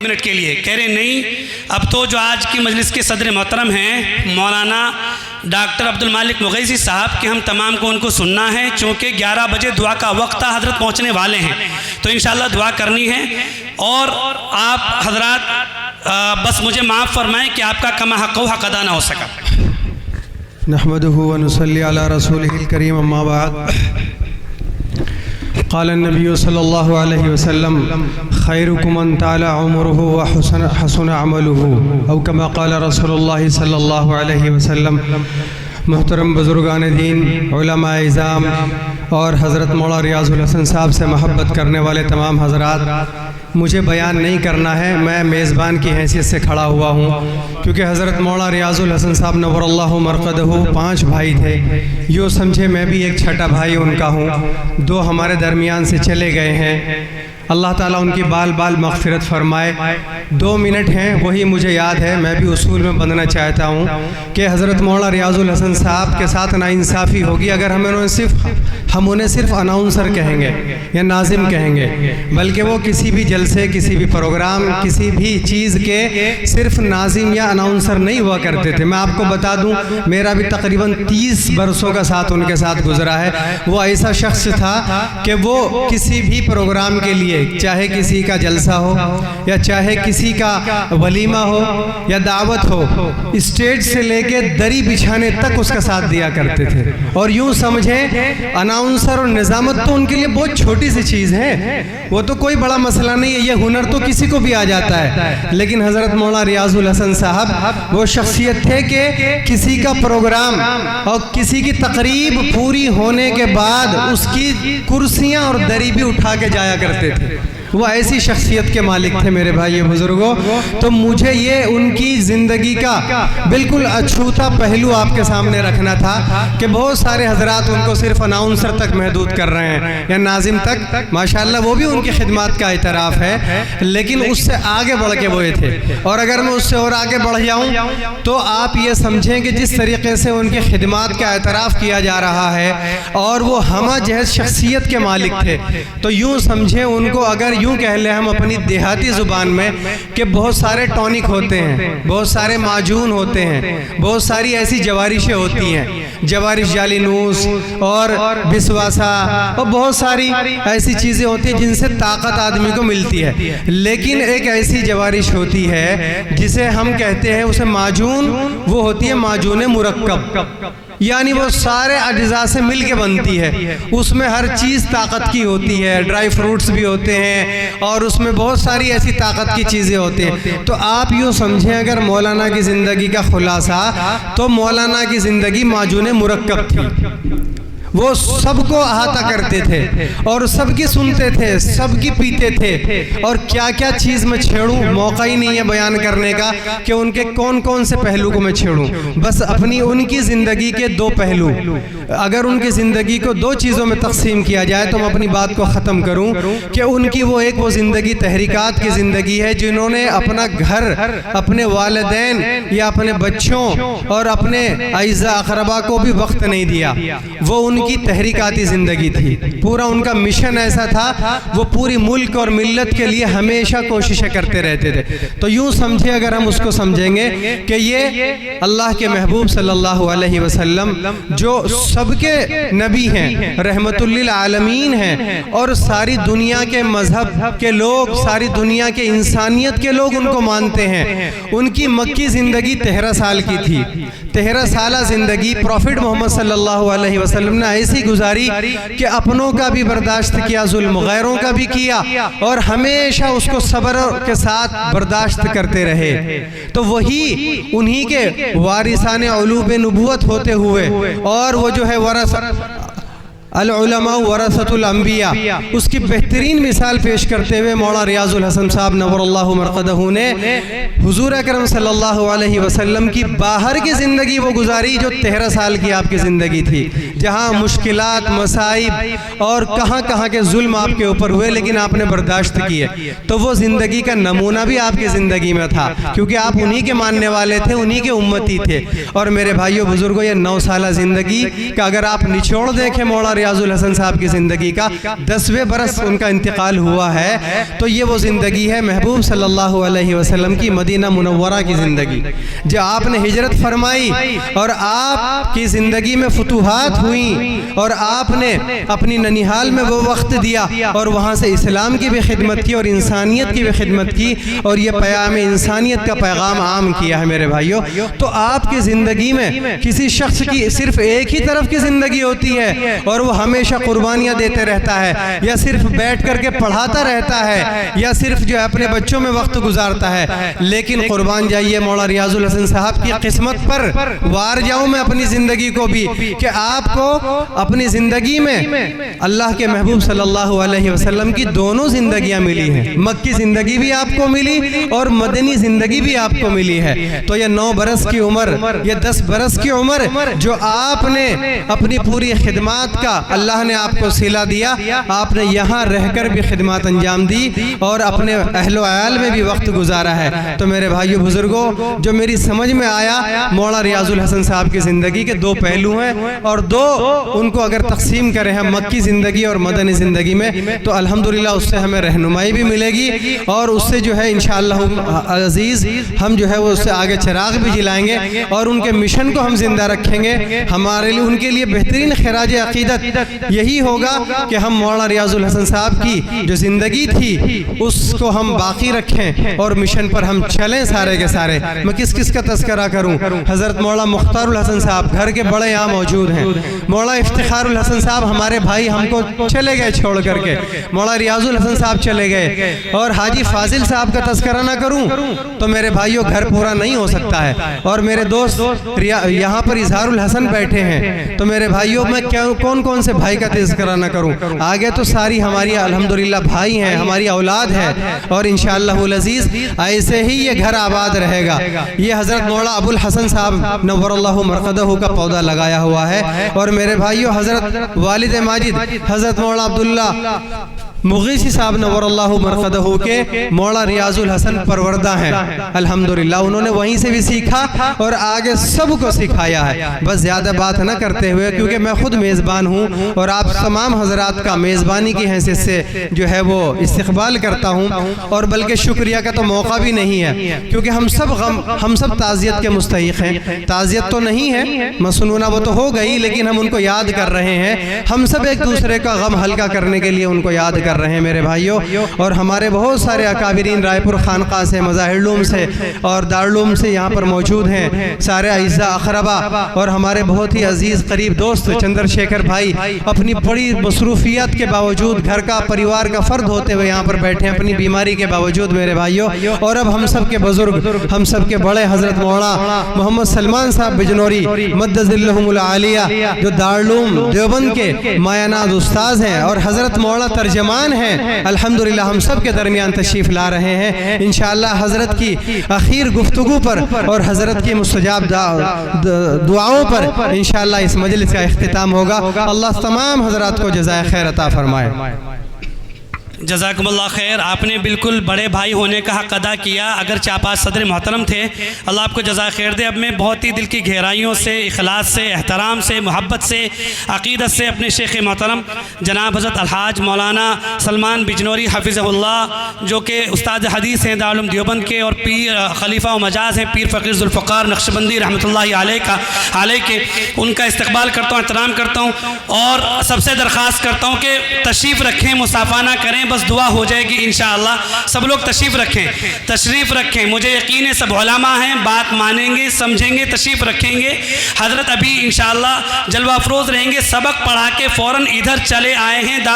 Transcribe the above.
Minute کے لیے کہہ رہے نہیں. اب تو جو آج کی مجلس کے صدر محترم ہیں مولانا ڈاکٹر عبد المالک مغیثی صاحب کہ ہم تمام کو ان کو سننا ہے، چونکہ 11 بجے دعا کا وقت تھا، حضرت پہنچنے والے ہیں تو انشاءاللہ دعا کرنی ہے. اور آپ حضرات بس مجھے معاف فرمائیں کہ آپ کا کما حق و حق ادا نہ ہو سکا. نحمده ونصلي على رسوله الكريم اما بعد. قال النبي صلى الله عليه وسلم خيركم من طال عمره وحسن عمله او كما قال رسول الله صلى الله عليه وسلم. محترم بزرگان دین، علماء اعظام اور حضرت مولانا ریاض الحسن صاحب سے محبت کرنے والے تمام حضرات، مجھے بیان نہیں کرنا ہے، میں میزبان کی حیثیت سے کھڑا ہوا ہوں کیونکہ حضرت مولانا ریاض الحسن صاحب نور اللہ مرقدہ 5 بھائی تھے. یوں سمجھے میں بھی ایک چھٹا بھائی ان کا ہوں. 2 ہمارے درمیان سے چلے گئے ہیں، اللہ تعالیٰ ان کی بال بال مغفرت فرمائے. 2 منٹ ہیں وہی مجھے یاد ہے، میں بھی اصول میں بندنا چاہتا ہوں کہ حضرت مولانا ریاض الحسن صاحب کے ساتھ ناانصافی ہوگی اگر ہم انہیں صرف اناؤنسر کہیں گے یا ناظم کہیں گے، بلکہ وہ کسی بھی جلسے، کسی بھی پروگرام، کسی بھی چیز کے صرف ناظم یا اناؤنسر نہیں ہوا کرتے تھے. میں آپ کو بتا دوں میرا بھی تقریباً 30 برسوں کا ساتھ ان کے ساتھ گزرا ہے. وہ ایسا شخص تھا کہ وہ کسی بھی پروگرام کے لیے، چاہے کسی کا جلسہ ہو یا چاہے کسی کا ولیمہ ہو یا دعوت ہو، اسٹیج سے لے کے دری بچھانے تک اس کا ساتھ دیا کرتے تھے. اور یوں سمجھیں اناؤنسر اور نظامت تو ان کے لیے بہت چھوٹی سی چیز ہے، وہ تو کوئی بڑا مسئلہ نہیں ہے، یہ ہنر تو کسی کو بھی آ جاتا ہے. لیکن حضرت مولانا ریاض الحسن صاحب وہ شخصیت تھے کہ کسی کا پروگرام اور کسی کی تقریب پوری ہونے کے بعد اس کی کرسیاں اور دری بھی اٹھا کے جایا کرتے تھے. وہ ایسی شخصیت کے مالک تھے میرے بھائی بزرگوں. تو مجھے یہ ان کی زندگی کا بالکل اچھوتا پہلو آپ کے سامنے رکھنا تھا کہ بہت سارے حضرات ان کو صرف اناؤنسر تک محدود کر رہے ہیں یا ناظم تک. ماشاءاللہ وہ بھی ان کی خدمات کا اعتراف ہے، لیکن اس سے آگے بڑھ کے وہ تھے. اور اگر میں اس سے اور آگے بڑھ جاؤں تو آپ یہ سمجھیں کہ جس طریقے سے ان کی خدمات کا اعتراف کیا جا رہا ہے اور وہ ہمہ جہت شخصیت کے مالک تھے، تو یوں سمجھیں ان کو اگر یوں کہہ لیں ہم اپنی دیہاتی زبان میں کہ بہت سارے ٹونک ہوتے ہیں، بہت سارے معجون ہوتے ہیں، بہت ساری ایسی جوارشیں ہوتی ہیں، جوارش جالینوس اور بسواسا اور بہت ساری ایسی چیزیں ہوتی ہیں جن سے طاقت آدمی کو ملتی ہے. لیکن ایک ایسی جوارش ہوتی ہے جسے ہم کہتے ہیں اسے معجون، وہ ہوتی ہے معجون مرکب، یعنی وہ سارے اجزاء سے مل کے بنتی ہے. اس میں ہر چیز طاقت کی ہوتی ہے، ڈرائی فروٹس بھی ہوتے ہیں اور اس میں بہت ساری ایسی طاقت کی چیزیں ہوتی ہیں. تو آپ یوں سمجھیں اگر مولانا کی زندگی کا خلاصہ تو مولانا کی زندگی معجون مرکب تھی. وہ سب کو احاطہ کرتے تھے اور سب کی سنتے تھے، سب کی پیتے تھے. اور کیا کیا چیز میں چھیڑوں، موقع ہی نہیں ہے بیان کرنے کا کہ ان کے کون کون سے پہلو کو میں چھیڑوں. بس اپنی ان کی زندگی کے 2 پہلو، اگر ان کی زندگی کو 2 چیزوں میں تقسیم کیا جائے تو میں اپنی بات کو ختم کروں کہ ان کی وہ زندگی تحریکات کی زندگی ہے جنہوں نے اپنا گھر، اپنے والدین یا اپنے بچوں اور اپنے اعزاء اقربا کو بھی وقت نہیں دیا. وہ ان کی تحریکاتی زندگی تھی، پورا ان کا مشن ایسا تھا، وہ پوری ملک اور ملت کے لیے ہمیشہ کوششیں کرتے رہتے تھے. تو یوں سمجھے اگر ہم اس کو سمجھیں گے کہ یہ اللہ کے محبوب صلی اللہ علیہ وسلم جو سب کے نبی ہیں، رحمت للعالمین ہیں، اور ساری دنیا کے مذہب کے لوگ، ساری دنیا کے انسانیت کے لوگ ان کو مانتے ہیں. ان کی مکی زندگی 13 سال کی تھی. 13 سالہ زندگی پروفٹ محمد صلی اللہ علیہ وسلم نے ایسی گزاری کہ اپنوں کا بھی برداشت کیا، ظلم غیروں کا بھی کیا، اور ہمیشہ اس کو صبر کے ساتھ برداشت کرتے رہے. تو وہی انہی کے وارثان علوم نبوت ہوتے ہوئے، اور وہ جو ہے العلماء ورثۃ الانبیاء، اس کی بہترین مثال پیش کرتے ہوئے مولانا ریاض الحسن صاحب نور اللہ مرقدہ نے حضور اکرم صلی اللہ علیہ وسلم کی باہر کی زندگی وہ گزاری جو 13 سال کی آپ کی زندگی تھی، جہاں مشکلات، مصائب اور کہاں کہاں کے ظلم آپ کے اوپر ہوئے لیکن آپ نے برداشت کیے. تو وہ زندگی کا نمونہ بھی آپ کی زندگی میں تھا کیونکہ آپ انہی کے ماننے والے تھے، انہی کے امتی تھے. اور میرے بھائیوں بزرگوں، یہ 9 سالہ زندگی کا اگر آپ نچوڑ دیکھیں مولانا ریاض الحسن صاحب کی زندگی کا 10ویں برس ان کا انتقال ہوا ہے، تو یہ وہ زندگی ہے محبوب صلی اللہ علیہ وسلم کی مدینہ منورہ کی زندگی، جو آپ نے ہجرت فرمائی اور آپ کی زندگی میں فتوحات ہوئیں اور آپ نے اپنی ننیحال میں وہ وقت دیا اور وہاں سے اسلام کی بھی خدمت کی اور انسانیت کی بھی خدمت کی اور یہ پیام انسانیت کا پیغام عام کیا ہے میرے بھائیوں۔ تو آپ کی زندگی میں کسی شخص کی صرف ایک ہی طرف کی زندگی ہوتی ہے اور وہ ہمیشہ قربانیاں دیتے رہتا ہے، یا صرف بیٹھ کر کے پڑھاتا رہتا ہے، یا صرف جو اپنے بچوں میں وقت گزارتا ہے، لیکن قربان جائیے مولا ریاض الحسن صاحب کی قسمت پر وار جاؤں میں اپنی زندگی کو بھی کہ آپ کو اپنی زندگی میں اللہ کے محبوب صلی اللہ علیہ وسلم کی دونوں زندگیاں ملی ہیں، مکی زندگی بھی آپ کو ملی اور مدنی زندگی بھی آپ کو ملی ہے۔ تو یہ 9 برس کی عمر، یہ 10 برس کی عمر جو آپ نے اپنی پوری خدمات کا اللہ نے آپ کو صلہ دیا، آپ نے یہاں رہ کر بھی خدمات انجام دی اور اپنے اہل و عیال میں بھی وقت گزارا ہے۔ تو میرے بھائیو بزرگوں، جو میری سمجھ میں آیا مولا ریاض الحسن صاحب کی زندگی کے 2 پہلو ہیں اور 2 ان کو اگر تقسیم کریں ہم مکی زندگی اور مدنی زندگی میں تو الحمدللہ اس سے ہمیں رہنمائی بھی ملے گی اور اس سے جو ہے انشاءاللہ عزیز ہم جو ہے وہ اس سے آگے چراغ بھی جلائیں گے اور ان کے مشن کو ہم زندہ رکھیں گے۔ ہمارے لیے ان کے لیے بہترین خراج عقیدت یہی ہوگا کہ ہم مولانا ریاض الحسن صاحب کی جو زندگی تھی اس کو ہم باقی رکھیں اور مشن پر ہم چلیں سارے کے سارے۔ میں کس کس کا تذکرہ کروں؟ حضرت مولانا مختار الحسن صاحب گھر کے بڑے یہاں موجود ہیں، مولانا افتخار الحسن صاحب ہمارے بھائی ہم کو چلے گئے چھوڑ کر کے، مولانا ریاض الحسن صاحب چلے گئے، اور حاجی فاضل صاحب کا تذکرہ نہ کروں تو میرے بھائیوں گھر پورا نہیں ہو سکتا ہے، اور میرے دوست یہاں پر اظہار الحسن بیٹھے ہیں، تو میرے بھائیوں میں کون کون سے بھائی کا تذکرہ نہ کروں؟ آگے تو ساری ہماری الحمدللہ بھائی ہیں، ہماری اولاد ہے، اور انشاءاللہ العزیز ایسے ہی یہ گھر آباد رہے گا۔ یہ حضرت مولانا ابو الحسن صاحب نور اللہ مرقدہ کا پودا لگایا ہوا ہے، اور میرے بھائیوں حضرت والد ماجد حضرت مولانا عبداللہ مغیثی صاحب نور اللہ مرقدہ کے مولانا ریاض الحسن پروردہ ہیں الحمدللہ، انہوں نے وہیں سے بھی سیکھا اور آگے سب کو سکھایا ہے۔ بس زیادہ بات نہ کرتے ہوئے کیونکہ میں خود میزبان ہوں اور آپ تمام حضرات کا میزبانی کی حیثیت سے جو ہے وہ استقبال کرتا ہوں، اور بلکہ شکریہ کا تو موقع بھی نہیں ہے کیونکہ ہم سب تعزیت کے مستحق ہیں۔ تعزیت تو نہیں ہے مسنونہ وہ تو ہو گئی، لیکن ہم ان کو یاد کر رہے ہیں، ہم سب ایک دوسرے کا غم ہلکا کرنے کے لیے ان کو یاد کر رہے ہیں میرے بھائیوں۔ اور ہمارے بہت سارے اکابرین رائے پور خانقاہ سے، مظاہرالعلوم سے اور دارالعلوم سے یہاں پر موجود ہیں، سارے اعزاء اقربا اور ہمارے بہت ہی عزیز قریب دوست چندر شیکھر بھائی اپنی بڑی مصروفیات کے باوجود گھر کا پریوار کا فرد ہوتے ہوئے یہاں پر بیٹھے ہیں اپنی بیماری کے باوجود میرے بھائیوں۔ اور اب ہم سب کے بزرگ، ہم سب کے بڑے حضرت مولانا محمد سلمان صاحب بجنوری مدد ذلہم العالیہ جو دارالعلوم دیوبند کے مایاناد استاذ ہیں اور حضرت مولانا ترجمان ہیں، الحمدللہ ہم سب کے درمیان تشریف لا رہے ہیں۔ انشاءاللہ حضرت کی اخیر گفتگو پر اور حضرت کی مستجاب دعاؤں پر انشاءاللہ اس مجلس کا اختتام ہوگا۔ اللہ تمام حضرات کو جزائے خیر عطا فرمائے۔ جزاکم اللہ خیر، آپ نے بالکل بڑے بھائی ہونے کا حق ادا کیا، اگرچہ آپ آج صدر محترم تھے، اللہ آپ کو جزائے خیر دے۔ اب میں بہت ہی دل کی گہرائیوں سے، اخلاص سے، احترام سے، محبت سے، عقیدت سے اپنے شیخ محترم جناب حضرت الحاج مولانا سلمان بجنوری حفظہ اللہ جو کہ استاد حدیث ہیں دارالعلوم دیوبند کے اور پیر خلیفہ و مجاز ہیں پیر فقیر ذوالفقار نقشبندی رحمۃ اللہ علیہ کے، ان کا استقبال کرتا ہوں، احترام کرتا ہوں اور سب سے درخواست کرتا ہوں کہ تشریف رکھیں، مصافحہ نہ کریں، بس دعا ہو جائے گی انشاءاللہ۔ سب لوگ تشریف رکھیں، مجھے یقین ہے سب علماء ہیں، بات مانیں گے، سمجھیں گے، تشریف رکھیں گے۔ حضرت ابھی انشاءاللہ جلوہ افروز رہیں گے، سبق پڑھا کے فوراً ادھر چلے آئے ہیں۔